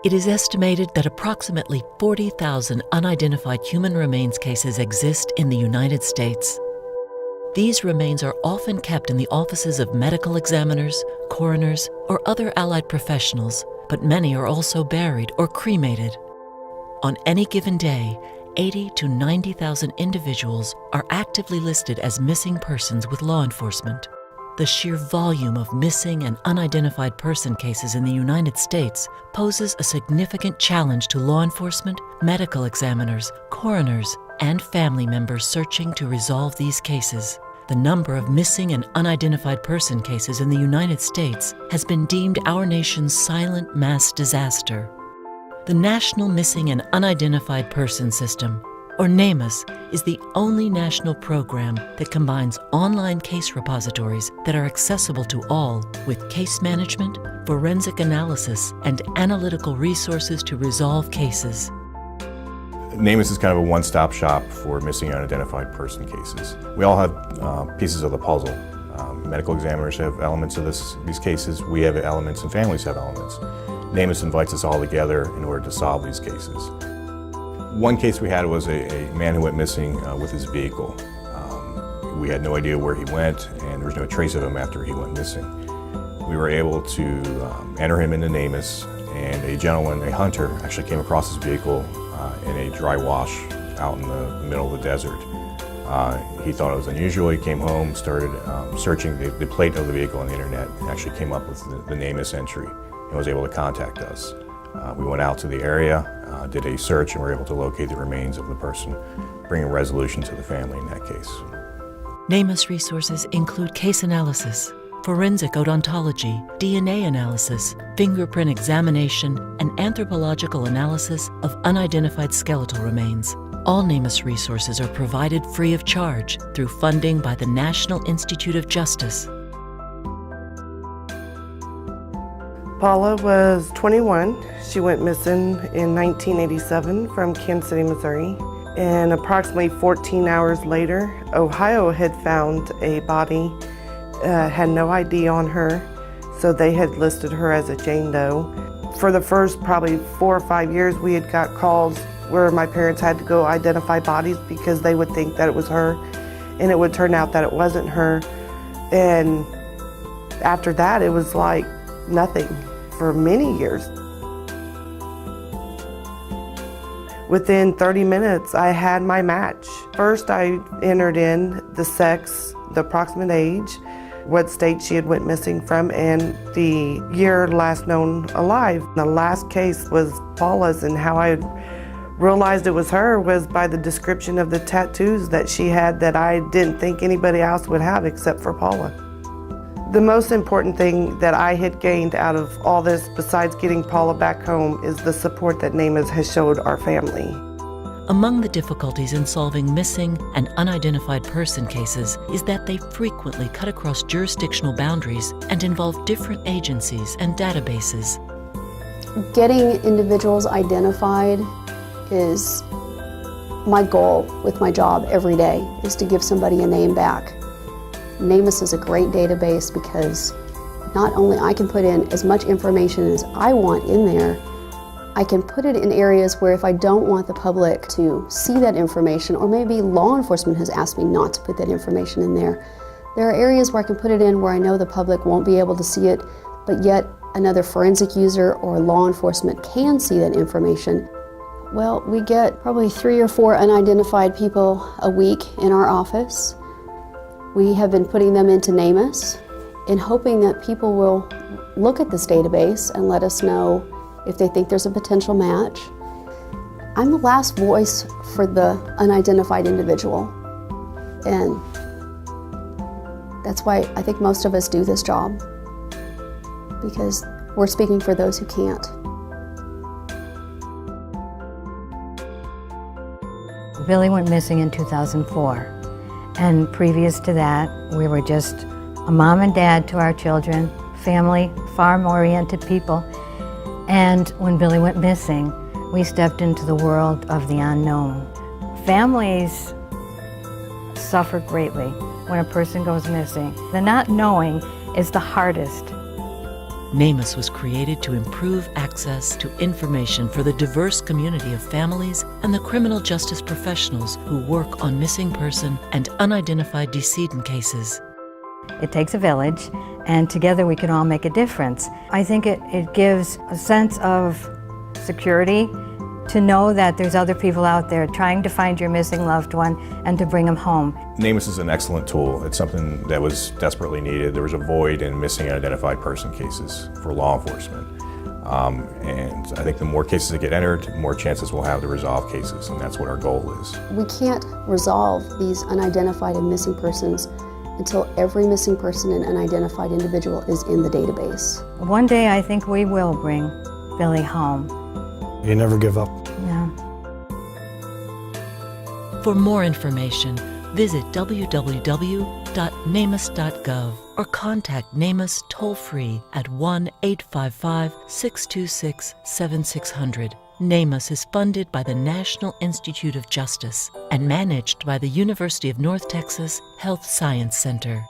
It is estimated that approximately 40,000 unidentified human remains cases exist in the United States. These remains are often kept in the offices of medical examiners, coroners, or other allied professionals, but many are also buried or cremated. On any given day, 80 to 90,000 individuals are actively listed as missing persons with law enforcement. The sheer volume of missing and unidentified person cases in the United States poses a significant challenge to law enforcement, medical examiners, coroners, and family members searching to resolve these cases. The number of missing and unidentified person cases in the United States has been deemed our nation's silent mass disaster. The National Missing and Unidentified Person System, or NamUs, is the only national program that combines online case repositories that are accessible to all with case management, forensic analysis, and analytical resources to resolve cases. NamUs is kind of a one-stop shop for missing and unidentified person cases. We all have pieces of the puzzle. Medical examiners have elements of these cases, we have elements, and families have elements. NamUs invites us all together in order to solve these cases. One case we had was a man who went missing with his vehicle. We had no idea where he went, and there was no trace of him after he went missing. We were able to enter him into NamUs, and a gentleman, a hunter, actually came across his vehicle in a dry wash out in the middle of the desert. He thought it was unusual. He came home, started searching the plate of the vehicle on the internet, and actually came up with the NamUs entry and was able to contact us. We went out to the area, did a search, and were able to locate the remains of the person, bringing resolution to the family in that case. NamUs resources include case analysis, forensic odontology, DNA analysis, fingerprint examination, and anthropological analysis of unidentified skeletal remains. All NamUs resources are provided free of charge through funding by the National Institute of Justice. Paula was 21. She went missing in 1987 from Kansas City, Missouri. And approximately 14 hours later, Ohio had found a body, had no ID on her, so they had listed her as a Jane Doe. For the first probably 4 or 5 years, we had got calls where my parents had to go identify bodies because they would think that it was her, and it would turn out that it wasn't her. And after that, it was like nothing for many years. Within 30 minutes, I had my match. First, I entered in the sex, the approximate age, what state she had went missing from, and the year last known alive. The last case was Paula's, and how I realized it was her was by the description of the tattoos that she had that I didn't think anybody else would have except for Paula. The most important thing that I had gained out of all this, besides getting Paula back home, is the support that NamUs has showed our family. Among the difficulties in solving missing and unidentified person cases is that they frequently cut across jurisdictional boundaries and involve different agencies and databases. Getting individuals identified is my goal with my job every day, is to give somebody a name back. NamUs is a great database because not only I can put in as much information as I want in there, I can put it in areas where if I don't want the public to see that information, or maybe law enforcement has asked me not to put that information in there, there are areas where I can put it in where I know the public won't be able to see it, but yet another forensic user or law enforcement can see that information. Well, we get probably 3 or 4 unidentified people a week in our office. We have been putting them into NamUs and hoping that people will look at this database and let us know if they think there's a potential match. I'm the last voice for the unidentified individual, and that's why I think most of us do this job, because we're speaking for those who can't. Billy went missing in 2004. And previous to that, we were just a mom and dad to our children, family, farm-oriented people. And when Billy went missing, we stepped into the world of the unknown. Families suffer greatly when a person goes missing. The not knowing is the hardest. NamUs was created to improve access to information for the diverse community of families and the criminal justice professionals who work on missing person and unidentified decedent cases. It takes a village, and together we can all make a difference. I think it gives a sense of security to know that there's other people out there trying to find your missing loved one and to bring them home. NamUs is an excellent tool. It's something that was desperately needed. There was a void in missing unidentified person cases for law enforcement. And I think the more cases that get entered, the more chances we'll have to resolve cases, and that's what our goal is. We can't resolve these unidentified and missing persons until every missing person and unidentified individual is in the database. One day I think we will bring Billy home. You never give up. Yeah. For more information, visit www.namus.gov or contact NamUs toll-free at 1-855-626-7600. NamUs is funded by the National Institute of Justice and managed by the University of North Texas Health Science Center.